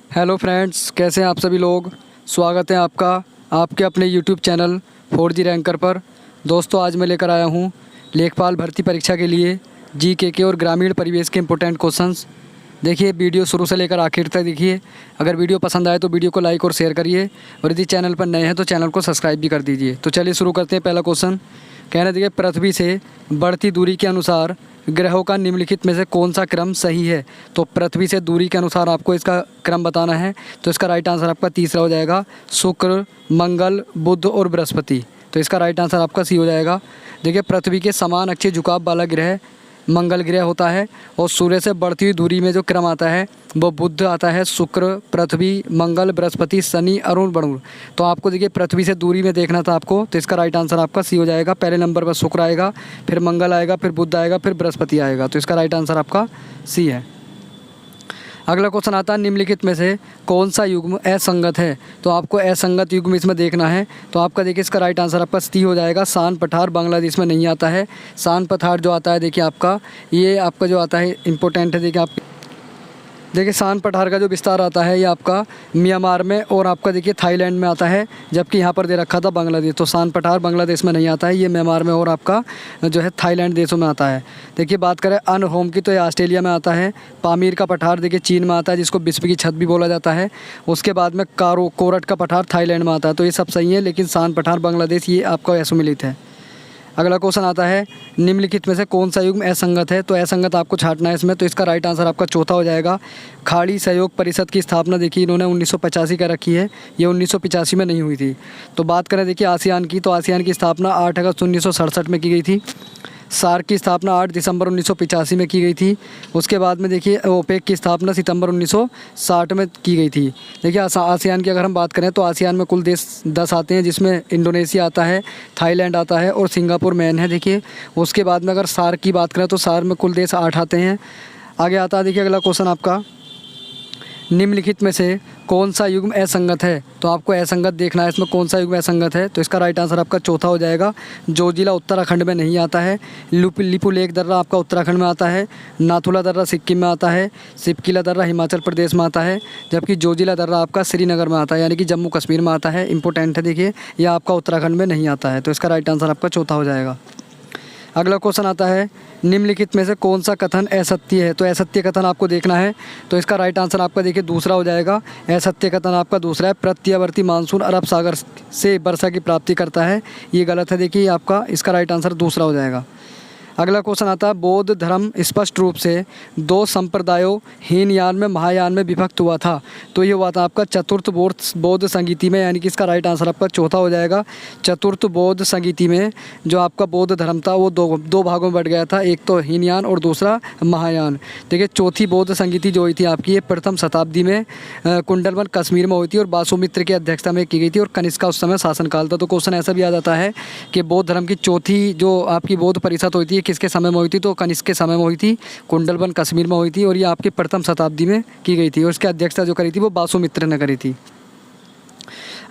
Hello friends, कैसे हैं आप सभी लोग। स्वागत है आपका आपके अपने यूट्यूब चैनल 4G रैंकर पर। दोस्तों, आज मैं लेकर आया हूं लेखपाल भर्ती परीक्षा के लिए जीके के और ग्रामीण परिवेश के इम्पोर्टेंट क्वेश्चंस। देखिए, वीडियो शुरू से लेकर आखिर तक देखिए। अगर वीडियो पसंद आए तो वीडियो को लाइक और शेयर करिए, और यदि चैनल पर नए हैं तो चैनल को सब्सक्राइब भी कर दीजिए। तो चलिए शुरू करते हैं। पहला क्वेश्चन कहना देखिए, पृथ्वी से बढ़ती दूरी के अनुसार ग्रहों का निम्नलिखित में से कौन सा क्रम सही है। तो पृथ्वी से दूरी के अनुसार आपको इसका क्रम बताना है। तो इसका राइट आंसर आपका तीसरा हो जाएगा, शुक्र, मंगल, बुध और बृहस्पति। तो इसका राइट आंसर आपका सी हो जाएगा। देखिए, पृथ्वी के समान अक्षीय झुकाव वाला ग्रह मंगल ग्रह होता है, और सूर्य से बढ़ती हुई दूरी में जो क्रम आता है वो बुध आता है, शुक्र, पृथ्वी, मंगल, बृहस्पति, शनि, अरुण, वरुण। तो आपको देखिए पृथ्वी से दूरी में देखना था आपको, तो इसका राइट आंसर आपका सी हो जाएगा। पहले नंबर पर शुक्र आएगा, फिर मंगल आएगा, फिर बुध आएगा, फिर बृहस्पति आएगा। तो इसका राइट आंसर आपका सी है। अगला क्वेश्चन आता है, निम्नलिखित में से कौन सा युग्म असंगत है। तो आपको असंगत युग्म इसमें देखना है। तो आपका देखिए इसका राइट आंसर आपका सी हो जाएगा। सान पठार बांग्लादेश में नहीं आता है। सान पठार जो आता है देखिए आपका, ये आपका जो आता है इंपॉर्टेंट है। देखिए सान पठार का जो विस्तार आता है ये आपका म्यांमार में और आपका देखिए थाईलैंड में आता है, जबकि यहाँ पर दे रखा था बांग्लादेश। तो सान पठार बांग्लादेश में नहीं आता है, ये म्यांमार में और आपका जो है थाईलैंड देशों में आता है। देखिए बात करें अनहोम की, तो ये ऑस्ट्रेलिया में आता है। पामीर का पठार देखिए चीन में आता है, जिसको विश्व की छत भी बोला जाता है। उसके बाद में कोरट का पठार थाईलैंड में आता है। तो ये सब सही है, लेकिन सान पठार बांग्लादेश ये आपका असुमिलित है। अगला क्वेश्चन आता है, निम्नलिखित में से कौन सा युग्म असंगत है। तो असंगत आपको छांटना है इसमें। तो इसका राइट आंसर आपका चौथा हो जाएगा। खाड़ी सहयोग परिषद की स्थापना देखिए इन्होंने 1985 का रखी है, ये 1985 में नहीं हुई थी। तो बात करें देखिए आसियान की, तो आसियान की स्थापना 8 अगस्त 1967 में की गई थी। सार्क की स्थापना 8 दिसंबर 1985 में की गई थी। उसके बाद में देखिए ओपेक की स्थापना सितंबर 1960 में की गई थी। देखिए आसियान की अगर हम बात करें तो आसियान में कुल देश 10 आते हैं, जिसमें इंडोनेशिया आता है, थाईलैंड आता है और सिंगापुर मेन है। देखिए उसके बाद में अगर सार्क की बात करें तो सार्क में कुल देश 8 आते हैं। आगे आता है देखिए अगला क्वेश्चन आपका, निम्नलिखित में से कौन सा युग्म असंगत है। तो आपको असंगत देखना है इसमें, कौन सा युग्म असंगत है। तो इसका राइट आंसर आपका चौथा हो जाएगा। जोजिला उत्तराखंड में नहीं आता है। लिपू लेक दर्रा आपका उत्तराखंड में आता है। नाथुला दर्रा सिक्किम में आता है। सिपकिला दर्रा हिमाचल प्रदेश में आता है, जबकि जोजिला दर्रा आपका श्रीनगर में आता है, यानी कि जम्मू कश्मीर में आता है। इंपॉर्टेंट है देखिए, यह आपका उत्तराखंड में नहीं आता है। तो इसका राइट आंसर आपका चौथा हो जाएगा। अगला क्वेश्चन आता है, निम्नलिखित में से कौन सा कथन असत्य है। तो असत्य कथन आपको देखना है। तो इसका राइट आंसर आपका देखिए दूसरा हो जाएगा। असत्य कथन आपका दूसरा है, प्रत्यावर्ती मानसून अरब सागर से वर्षा की प्राप्ति करता है, ये गलत है। देखिए आपका इसका राइट आंसर दूसरा हो जाएगा। अगला क्वेश्चन आता है, बौद्ध धर्म स्पष्ट रूप से 2 संप्रदायों हीनयान में महायान में विभक्त हुआ था। तो ये हुआ था आपका चतुर्थ बौद्ध संगीति में, यानी कि इसका राइट आंसर आपका चौथा हो जाएगा। चतुर्थ बौद्ध संगीति में जो आपका बौद्ध धर्म था वो दो भागों में बढ़ गया था, एक तो हीनयान और दूसरा महायान। देखिए चौथी बौद्ध संगीति जो हुई थी आपकी, ये प्रथम शताब्दी में कुंडलवन कश्मीर में हुई थी और वासुमित्र की अध्यक्षता में की गई थी, और कनिष्क का उस समय शासनकाल था। तो क्वेश्चन ऐसा भी आ जाता है कि बौद्ध धर्म की चौथी जो आपकी बौद्ध परिषद हुई थी किसके समय में हुई थी। तो कनिष्क के समय में हुई थी, कुंडलवन कश्मीर में हुई थी, और ये आपकी प्रथम शताब्दी में की गई थी, और इसकी अध्यक्षता जो करी थी वो वासुमित्र ने करी थी।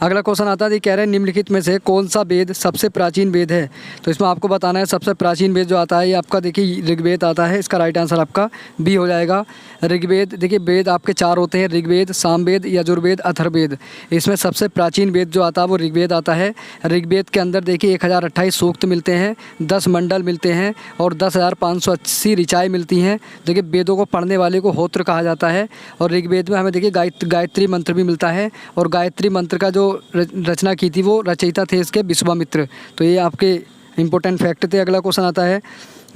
अगला क्वेश्चन आता है, कह रहे हैं निम्नलिखित में से कौन सा वेद सबसे प्राचीन वेद है। तो इसमें आपको बताना है सबसे प्राचीन वेद जो आता है ये आपका देखिए ऋग्वेद आता है। इसका राइट आंसर आपका बी हो जाएगा। ऋग्वेद देखिए वेद आपके 4 होते हैं, ऋग्वेद, सामवेद, यजुर्वेद, अथर्ववेद। इसमें सबसे प्राचीन वेद जो आता है वो ऋग्वेद आता है। ऋग्वेद के अंदर देखिए 1028 सूक्त मिलते हैं, 10 मंडल मिलते हैं और 10,580 ऋचाएँ मिलती हैं। देखिए वेदों को पढ़ने वाले को होत्र कहा जाता है, और ऋग्वेद में हमें देखिए गायत्री मंत्र भी मिलता है, और गायत्री मंत्र का जो रचना की थी वो रचयिता थे इसके विश्वामित्र। तो ये आपके इम्पोर्टेंट फैक्ट थे। अगला क्वेश्चन आता है,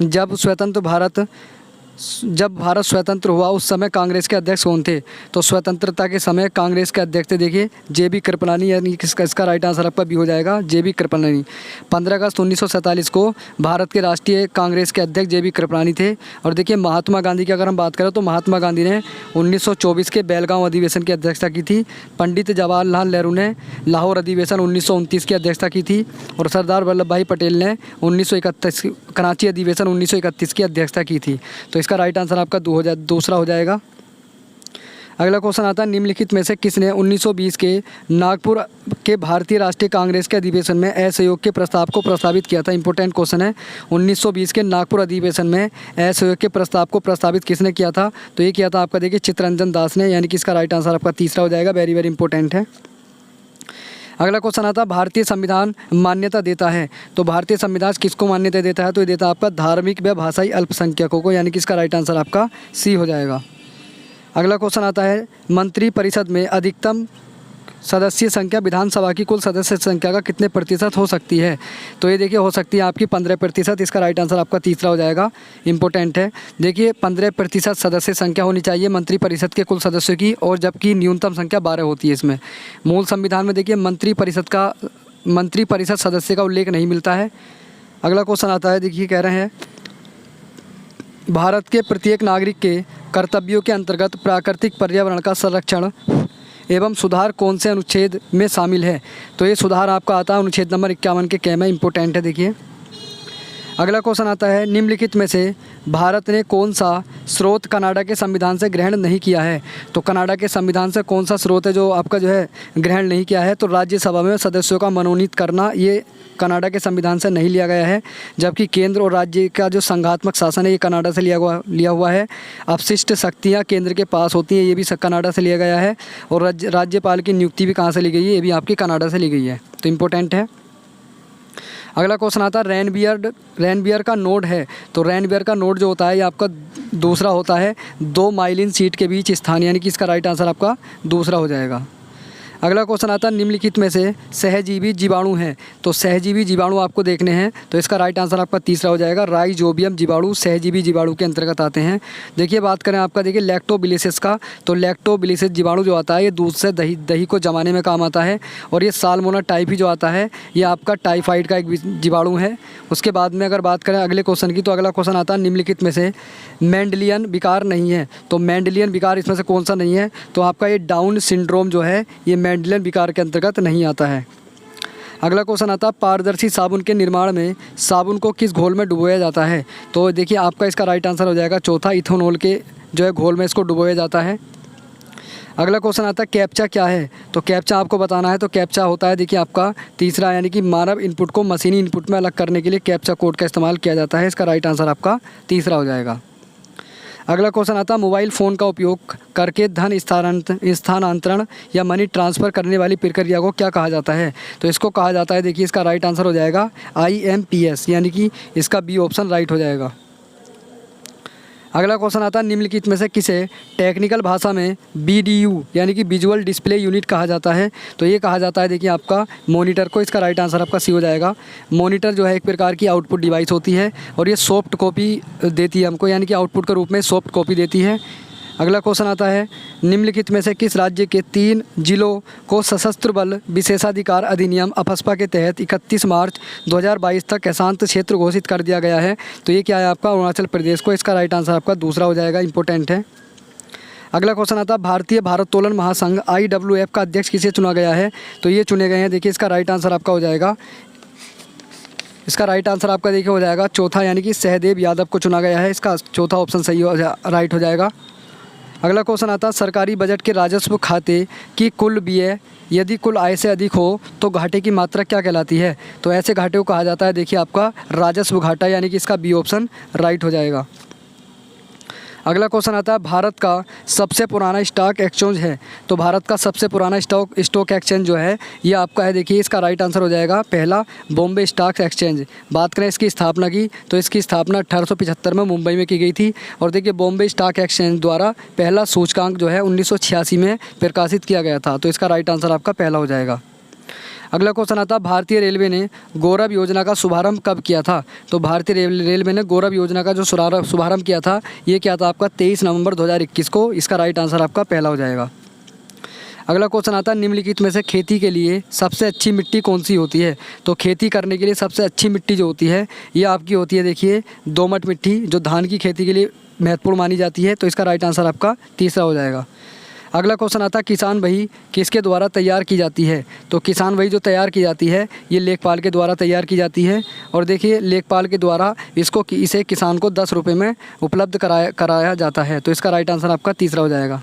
जब भारत स्वतंत्र हुआ उस समय कांग्रेस के अध्यक्ष कौन थे। तो स्वतंत्रता के समय कांग्रेस के अध्यक्ष थे देखिए JB कृपलानी, यानी इसका राइट आंसर आपका भी हो जाएगा JB कृपलानी। 15 अगस्त 1947 को भारत के राष्ट्रीय कांग्रेस के अध्यक्ष JB कृपलानी थे। और देखिए महात्मा गांधी की अगर हम बात करें तो महात्मा गांधी ने 1924 के बेलगांव अधिवेशन की अध्यक्षता की थी। पंडित जवाहरलाल नेहरू ने लाहौर अधिवेशन 1929 की अध्यक्षता की थी, और सरदार वल्लभ भाई पटेल ने 1931 कराची अधिवेशन 1931 की अध्यक्षता की थी। तो इसका राइट आंसर आपका दूसरा हो जाएगा। अगला क्वेश्चन आता है, निम्नलिखित में से किसने 1920 के नागपुर के भारतीय राष्ट्रीय कांग्रेस के अधिवेशन में असहयोग के प्रस्ताव को प्रस्तावित किया था। इंपॉर्टेंट क्वेश्चन है, 1920 के नागपुर अधिवेशन में असहयोग के प्रस्ताव को प्रस्तावित किसने किया था? तो ये किया था आपका देखिए चित्तरंजन दास ने, यानी कि इसका राइट आंसर आपका तीसरा हो जाएगा। वेरी वेरी इंपॉर्टेंट है। अगला क्वेश्चन आता है, भारतीय संविधान मान्यता देता है, तो भारतीय संविधान किसको मान्यता देता है? तो ये देता है आपका धार्मिक व भाषाई अल्पसंख्यकों को, यानी कि इसका राइट आंसर आपका सी हो जाएगा। अगला क्वेश्चन आता है, मंत्री परिषद में अधिकतम सदस्य संख्या विधानसभा की कुल सदस्य संख्या का कितने प्रतिशत हो सकती है? तो ये देखिए हो सकती है आपकी 15%। इसका राइट आंसर आपका तीसरा हो जाएगा। इंपॉर्टेंट है, देखिए 15% सदस्य संख्या होनी चाहिए मंत्री परिषद के कुल सदस्यों की, और जबकि न्यूनतम संख्या 12 होती है इसमें। मूल संविधान में देखिए मंत्री परिषद सदस्य का उल्लेख नहीं मिलता है। अगला क्वेश्चन आता है, देखिए कह रहे हैं, भारत के प्रत्येक नागरिक के कर्तव्यों के अंतर्गत प्राकृतिक पर्यावरण का संरक्षण एवं सुधार कौन से अनुच्छेद में शामिल है? तो ये सुधार आपका आता है अनुच्छेद नंबर 51 के क में। इंपॉर्टेंट है देखिए। अगला क्वेश्चन आता है, निम्नलिखित में से भारत ने कौन सा स्रोत कनाडा के संविधान से ग्रहण नहीं किया है? तो कनाडा के संविधान से कौन सा स्रोत है जो आपका जो है ग्रहण नहीं किया है? तो राज्यसभा में सदस्यों का मनोनीत करना, ये कनाडा के संविधान से नहीं लिया गया है, जबकि केंद्र और राज्य का जो संघात्मक शासन है ये कनाडा से लिया हुआ है। अपशिष्ट शक्तियाँ केंद्र के पास होती हैं, ये भी कनाडा से लिया गया है। और राज्यपाल की नियुक्ति भी कहाँ से ली गई है? ये भी आपकी कनाडा से ली गई है। तो इम्पोर्टेंट है। अगला क्वेश्चन आता है, रेनबियर का नोड है, तो रेनबियर का नोड जो होता है ये आपका दूसरा होता है 2 माइलिन शीट के बीच स्थान, यानी कि इसका राइट आंसर आपका दूसरा हो जाएगा। अगला क्वेश्चन आता है, निम्नलिखित में से सहजीवी जीवाणु हैं, तो सहजीवी जीवाणु आपको देखने हैं, तो इसका राइट आंसर आपका तीसरा हो जाएगा। राइजोबियम जीवाणु सहजीवी जीवाणु के अंतर्गत आते हैं। देखिए बात करें आपका देखिए लैक्टोबिलिसिस का, तो लैक्टोबिलिसिस जीवाणु जो आता है ये दूध से दही को जमाने में काम आता है। और ये साल्मोना टाइफी जो आता है ये आपका टाइफाइड का एक जीवाणु है। उसके बाद में अगर बात करें अगले क्वेश्चन की, तो अगला क्वेश्चन आता है, निम्नलिखित में से मेंडेलियन विकार नहीं है, तो मेंडेलियन विकार इसमें से कौन सा नहीं है? तो आपका ये डाउन सिंड्रोम जो है ये मेंडेलियन विकार के अंतर्गत नहीं आता है। अगला क्वेश्चन आता है, पारदर्शी साबुन के निर्माण में साबुन को किस घोल में डुबोया जाता है? तो देखिए आपका इसका राइट आंसर हो जाएगा चौथा, इथेनॉल के जो है घोल में इसको डुबोया जाता है। अगला क्वेश्चन आता है, कैप्चा क्या है? तो कैप्चा आपको बताना है, तो कैप्चा होता है देखिए आपका तीसरा, यानी कि मानव इनपुट को मशीनी इनपुट में अलग करने के लिए कैप्चा कोड का इस्तेमाल किया जाता है। इसका राइट आंसर आपका तीसरा हो जाएगा। अगला क्वेश्चन आता है, मोबाइल फ़ोन का उपयोग करके धन स्थानांतरण या मनी ट्रांसफ़र करने वाली प्रक्रिया को क्या कहा जाता है? तो इसको कहा जाता है, देखिए इसका राइट आंसर हो जाएगा IMPS, यानी कि इसका बी ऑप्शन राइट हो जाएगा। अगला क्वेश्चन आता है, निम्नलिखित में से किसे टेक्निकल भाषा में BDU यानी कि विजुअल डिस्प्ले यूनिट कहा जाता है? तो ये कहा जाता है देखिए आपका मॉनिटर को। इसका राइट आंसर आपका सी हो जाएगा। मॉनिटर जो है एक प्रकार की आउटपुट डिवाइस होती है और ये सॉफ्ट कॉपी देती है हमको, यानी कि आउटपुट के रूप में सॉफ्ट कॉपी देती है। अगला क्वेश्चन आता है, निम्नलिखित में से किस राज्य के 3 जिलों को सशस्त्र बल विशेषाधिकार अधिनियम अफस्पा के तहत 31 मार्च 2022 तक अशांत क्षेत्र घोषित कर दिया गया है? तो ये क्या है आपका अरुणाचल प्रदेश को। इसका राइट आंसर आपका दूसरा हो जाएगा। इंपॉर्टेंट है। अगला क्वेश्चन आता है, भारतीय भारोत्तोलन महासंघ IWF का अध्यक्ष किसे चुना गया है? तो ये चुने गए हैं, देखिए इसका राइट आंसर आपका हो जाएगा, इसका राइट आंसर आपका देखिए हो जाएगा चौथा, यानी कि सहदेव यादव को चुना गया है। इसका चौथा ऑप्शन सही राइट हो जाएगा। अगला क्वेश्चन आता है, सरकारी बजट के राजस्व खाते की कुल व्यय यदि कुल आय से अधिक हो तो घाटे की मात्रा क्या कहलाती है? तो ऐसे घाटे को कहा जाता है देखिए आपका राजस्व घाटा, यानी कि इसका बी ऑप्शन राइट हो जाएगा। अगला क्वेश्चन आता है, भारत का सबसे पुराना स्टॉक एक्सचेंज है, तो भारत का सबसे पुराना स्टॉक एक्सचेंज जो है ये आपका है, देखिए इसका राइट आंसर हो जाएगा पहला बॉम्बे स्टॉक एक्सचेंज। बात करें इसकी स्थापना की, तो इसकी स्थापना 1875 में मुंबई में की गई थी। और देखिए बॉम्बे स्टॉक एक्सचेंज द्वारा पहला सूचकांक जो है 1986 में प्रकाशित किया गया था। तो इसका राइट आंसर आपका पहला हो जाएगा। अगला क्वेश्चन आता है, भारतीय रेलवे ने गौरव योजना का शुभारंभ कब किया था? तो भारतीय रेलवे ने गौरव योजना का जो शुभारंभ किया था ये क्या था आपका 23 नवंबर 2021 को। इसका राइट आंसर आपका पहला हो जाएगा। अगला क्वेश्चन आता है, निम्नलिखित में से खेती के लिए सबसे अच्छी मिट्टी कौन सी होती है? तो खेती करने के लिए सबसे अच्छी मिट्टी जो होती है ये आपकी होती है देखिए दोमट मिट्टी, जो धान की खेती के लिए महत्वपूर्ण मानी जाती है। तो इसका राइट आंसर आपका तीसरा हो जाएगा। अगला क्वेश्चन आता है, किसान बही किसके द्वारा तैयार की जाती है? तो किसान बही जो तैयार की जाती है ये लेखपाल के द्वारा तैयार की जाती है। और देखिए लेखपाल के द्वारा इसे किसान को 10 रुपये में उपलब्ध कराया जाता है। तो इसका राइट आंसर आपका तीसरा हो जाएगा।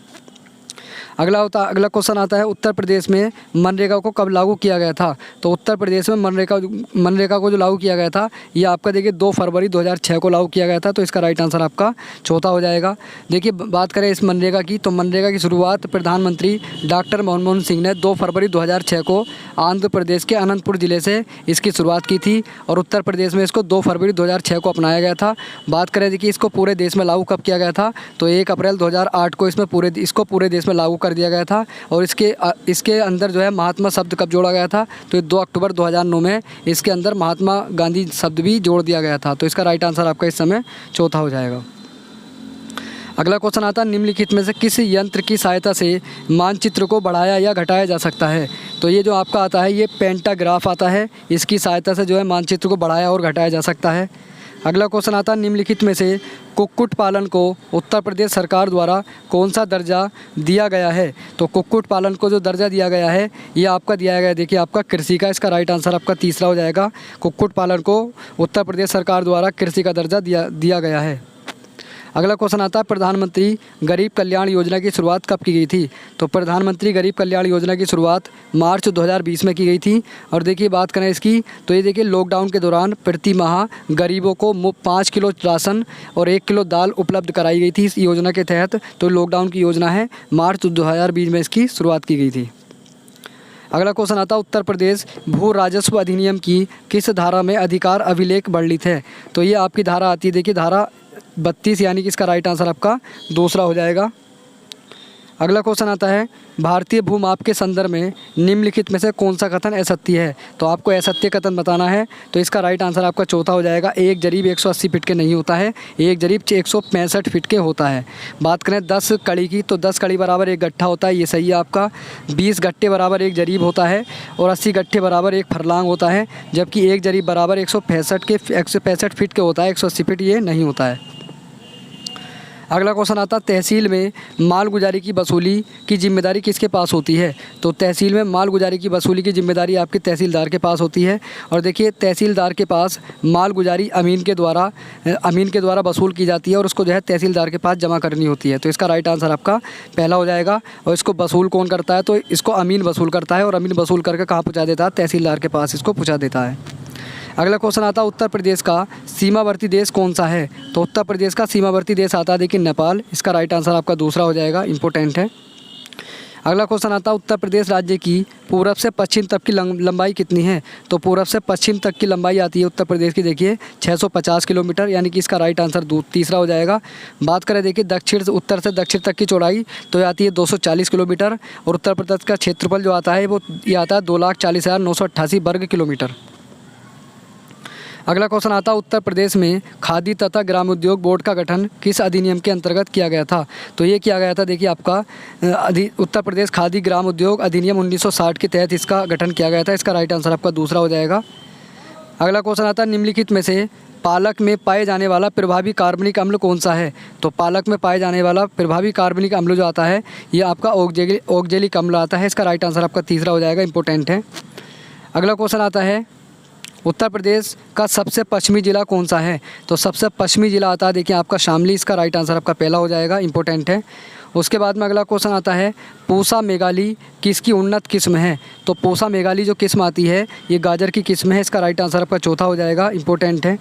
अगला क्वेश्चन आता है, उत्तर प्रदेश में मनरेगा को कब लागू किया गया था? तो उत्तर प्रदेश में मनरेगा को जो लागू किया गया था ये आपका देखिए 2 फरवरी 2006 को लागू किया गया था। तो इसका राइट आंसर आपका चौथा हो जाएगा। देखिए बात करें इस मनरेगा की, तो मनरेगा की शुरुआत प्रधानमंत्री डॉक्टर मनमोहन सिंह ने 2 फरवरी 2006 को आंध्र प्रदेश के अनंतपुर ज़िले से इसकी शुरुआत की थी और उत्तर प्रदेश में इसको 2 फरवरी 2006 को अपनाया गया था। बात करें देखिए इसको पूरे देश में लागू कब किया गया था? तो 1 अप्रैल 2008 को इसको पूरे देश में लागू कर दिया गया था। और इसके अंदर जो है महात्मा शब्द कब जोड़ा गया था? तो ये 2 अक्टूबर 2009 में इसके अंदर महात्मा गांधी शब्द भी जोड़ दिया गया था। तो इसका राइट आंसर आपका इस समय चौथा हो जाएगा। अगला क्वेश्चन आता है, निम्नलिखित में से किस यंत्र की सहायता से मानचित्र को बढ़ाया या घटाया जा सकता है? तो ये जो आपका आता है ये पेंटाग्राफ आता है, इसकी सहायता से जो है मानचित्र को बढ़ाया और घटाया जा सकता है। अगला क्वेश्चन आता है, निम्नलिखित में से कुक्कुट पालन को उत्तर प्रदेश सरकार द्वारा कौन सा दर्जा दिया गया है? तो कुक्कुट पालन को जो दर्जा दिया गया है ये आपका दिया गया देखिए आपका कृषि का। इसका राइट आंसर आपका तीसरा हो जाएगा। कुक्कुट पालन को उत्तर प्रदेश सरकार द्वारा कृषि का दर्जा दिया गया है। अगला क्वेश्चन आता है, प्रधानमंत्री गरीब कल्याण योजना की शुरुआत कब की गई थी? तो प्रधानमंत्री गरीब कल्याण योजना की शुरुआत मार्च 2020 में की गई थी। और देखिए बात करें इसकी, तो ये देखिए लॉकडाउन के दौरान प्रति माह गरीबों को 5 किलो राशन और 1 किलो दाल उपलब्ध कराई गई थी इस योजना के तहत। तो लॉकडाउन की योजना है, मार्च 2020 में इसकी शुरुआत की गई थी। अगला क्वेश्चन आता है, उत्तर प्रदेश भू राजस्व अधिनियम की किस धारा में अधिकार अभिलेख वर्णित है? तो ये आपकी धारा आती है देखिए धारा 32, यानी कि इसका राइट आंसर आपका दूसरा हो जाएगा। अगला क्वेश्चन आता है, भारतीय भूमाप के संदर्भ में निम्नलिखित में से कौन सा कथन असत्य है? तो आपको असत्य कथन बताना है। तो इसका राइट आंसर आपका चौथा हो जाएगा। एक जरीब 180 फीट के नहीं होता है, एक जरीब 165 फीट के होता है। बात करें 10 कड़ी की, तो 10 कड़ी बराबर 1 गट्ठा होता है, ये सही है आपका। 20 गट्ठे बराबर 1 जरीब होता है और 80 गट्ठे बराबर 1 फरलांग होता है, जबकि 1 जरीब बराबर 165 फीट के होता है, 180 फीट ये नहीं होता है। अगला क्वेश्चन आता है, तहसील में मालगुजारी की वसूली की जिम्मेदारी किसके पास होती है? तो तहसील में मालगुजारी की वसूली की जिम्मेदारी आपके तहसीलदार के पास होती है। और देखिए तहसीलदार के पास मालगुजारी अमीन के द्वारा वसूल की जाती है और उसको जो है तहसीलदार के पास जमा करनी होती है। तो इसका राइट आंसर आपका पहला हो जाएगा। और इसको वसूल कौन करता है? तो इसको अमीन वसूल करता है और अमीन वसूल करके कहाँ पहुँचा देता है? तहसीलदार के पास इसको पहुँचा देता है। अगला क्वेश्चन आता है, उत्तर प्रदेश का सीमावर्ती देश कौन सा है? तो उत्तर प्रदेश का सीमावर्ती देश आता है देखिए नेपाल। इसका राइट आंसर आपका दूसरा हो जाएगा, इम्पोर्टेंट है। अगला क्वेश्चन आता है, उत्तर प्रदेश राज्य की पूरब से पश्चिम तक की लंबाई कितनी है? तो पूरब से पश्चिम तक की लंबाई आती है उत्तर प्रदेश की देखिए 650 किलोमीटर, यानी कि इसका राइट आंसर तीसरा हो जाएगा। बात करें देखिए उत्तर से दक्षिण तक की चौड़ाई तो आती है 240 किलोमीटर और उत्तर प्रदेश का क्षेत्रफल जो आता है वो ये आता है 2,40,988 वर्ग किलोमीटर। अगला क्वेश्चन आता है, उत्तर प्रदेश में खादी तथा ग्रामोद्योग बोर्ड का गठन किस अधिनियम के अंतर्गत किया गया था? तो ये किया गया था देखिए आपका उत्तर प्रदेश खादी ग्राम उद्योग अधिनियम 1960 के तहत इसका गठन किया गया था। इसका राइट आंसर आपका दूसरा हो जाएगा। अगला क्वेश्चन आता है, निम्नलिखित में से पालक में पाए जाने वाला प्रभावी कार्बनिक अम्ल कौन सा है? तो पालक में पाए जाने वाला प्रभावी कार्बनिक अम्ल जो आता है ये आपका ऑक्जेलिक अम्ल आता है। इसका राइट आंसर आपका तीसरा हो जाएगा, इंपॉर्टेंट है। अगला क्वेश्चन आता है, उत्तर प्रदेश का सबसे पश्चिमी ज़िला कौन सा है? तो सबसे पश्चिमी ज़िला आता है देखिए आपका शामली। इसका राइट आंसर आपका पहला हो जाएगा, इंपॉर्टेंट है। उसके बाद में अगला क्वेश्चन आता है, पूसा मेघाली किसकी उन्नत किस्म है? तो पूसा मेघाली जो किस्म आती है ये गाजर की किस्म है। इसका राइट आंसर आपका चौथा हो जाएगा, इंपॉर्टेंट है।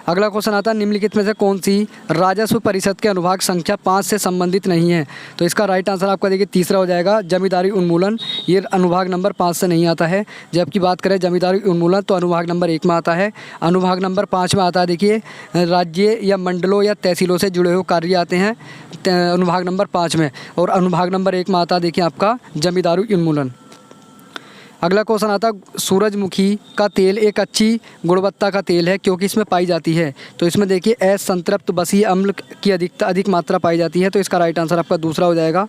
अगला क्वेश्चन आता है, निम्नलिखित में से कौन सी राजस्व परिषद के अनुभाग संख्या 5 से संबंधित नहीं है? तो इसका राइट आंसर आपका देखिए तीसरा हो जाएगा, जमींदारी उन्मूलन। ये अनुभाग नंबर 5 से नहीं आता है। जबकि बात करें जमींदारी उन्मूलन तो अनुभाग नंबर 1 में आता है। अनुभाग नंबर 5 में आता है देखिए राज्य या मंडलों या तहसीलों से जुड़े हुए कार्य आते हैं अनुभाग नंबर 5 में, और अनुभाग नंबर 1 में आता है देखिए आपका जमींदारी उन्मूलन। अगला क्वेश्चन आता है, सूरजमुखी का तेल एक अच्छी गुणवत्ता का तेल है क्योंकि इसमें पाई जाती है? तो इसमें देखिए असंतृप्त बसीय अम्ल की अधिक मात्रा पाई जाती है। तो इसका राइट आंसर आपका दूसरा हो जाएगा।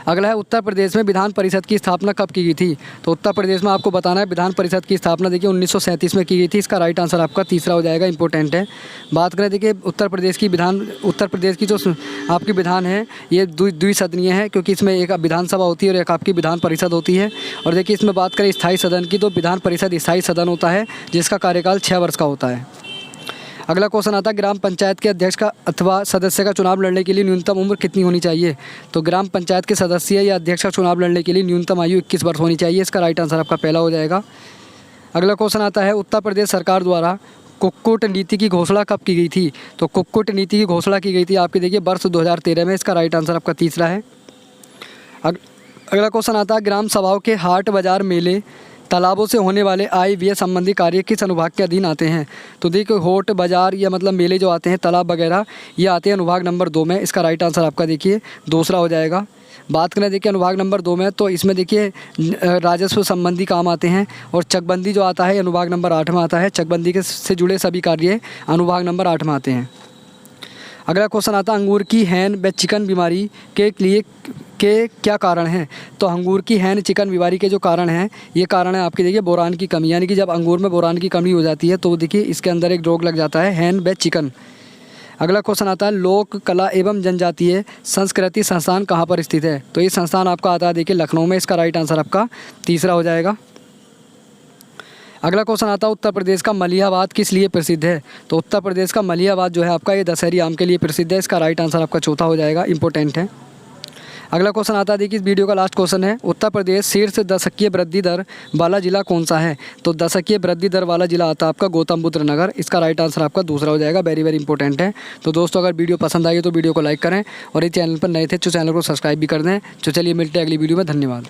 अगला है, उत्तर प्रदेश में विधान परिषद की स्थापना कब की गई थी? तो उत्तर प्रदेश में आपको बताना है विधान परिषद की स्थापना देखिए 1937 में की गई थी। इसका राइट आंसर आपका तीसरा हो जाएगा, इंपॉर्टेंट है। बात करें देखिए उत्तर प्रदेश की जो आपकी विधान है ये द्विसदनीय है क्योंकि इसमें एक विधानसभा होती है और एक आपकी विधान परिषद होती है। और देखिए इसमें बात करें स्थायी सदन की तो विधान परिषद स्थायी सदन होता है जिसका कार्यकाल 6 वर्ष का होता है। अगला क्वेश्चन आता है ग्राम पंचायत के अध्यक्ष का अथवा सदस्य का चुनाव लड़ने के लिए न्यूनतम उम्र कितनी होनी चाहिए? तो ग्राम पंचायत के सदस्य या अध्यक्ष का चुनाव लड़ने के लिए न्यूनतम आयु 21 वर्ष होनी चाहिए। इसका राइट आंसर आपका पहला हो जाएगा। अगला क्वेश्चन आता है उत्तर प्रदेश सरकार द्वारा कुक्कुट नीति की घोषणा कब की गई थी? तो कुक्कुट नीति की घोषणा की गई थी आपकी देखिए वर्ष 2013 में। इसका राइट आंसर आपका तीसरा है। अगला क्वेश्चन आता है ग्राम सभाओं के हाट बाजार मेले तालाबों से होने वाले आय व्यय संबंधी कार्य किस अनुभाग के अधीन आते हैं? तो देखिए होट बाजार या मतलब मेले जो आते हैं तालाब वगैरह ये आते हैं अनुभाग नंबर 2 में। इसका राइट आंसर आपका देखिए दूसरा हो जाएगा। बात करें देखिए अनुभाग नंबर 2 में तो इसमें देखिए राजस्व संबंधी काम आते हैं और चकबंदी जो आता है अनुभाग नंबर 8 में आता है। चकबंदी के से जुड़े सभी कार्य अनुभाग नंबर 8 में आते हैं। अगला क्वेश्चन आता है अंगूर की हैन व चिकन बीमारी के लिए के क्या कारण हैं? तो अंगूर की हैन चिकन बीमारी के जो कारण हैं ये कारण है आपके देखिए बोरान की कमी, यानी कि जब अंगूर में बोरान की कमी हो जाती है तो देखिए इसके अंदर एक रोग लग जाता है हैन व चिकन। अगला क्वेश्चन आता है लोक कला एवं जनजातीय संस्कृति संस्थान कहाँ पर स्थित है? तो ये संस्थान आपका आता है देखिए लखनऊ में। इसका राइट आंसर आपका तीसरा हो जाएगा। अगला क्वेश्चन आता है उत्तर प्रदेश का मलिहाबाद किस लिए प्रसिद्ध है? तो उत्तर प्रदेश का मलिहाबाद जो है आपका ये दशहरी आम के लिए प्रसिद्ध है। इसका राइट आंसर आपका चौथा हो जाएगा, इंपॉर्टेंट है। अगला क्वेश्चन आता है देखिए इस वीडियो का लास्ट क्वेश्चन है उत्तर प्रदेश शीर्ष दशकीय वृद्धि दर वाला जिला कौन सा है? तो दशकीय वृद्धि दर वाला जिला आता है आपका गौतम बुद्ध नगर। इसका राइट आंसर आपका दूसरा हो जाएगा। वेरी वेरी इंपॉर्टेंट है। तो दोस्तों अगर वीडियो पसंद आई तो वीडियो को लाइक करें और ये चैनल पर नए थे तो चैनल को सब्सक्राइब भी कर दें। तो चलिए मिलते हैं अगली वीडियो में। धन्यवाद।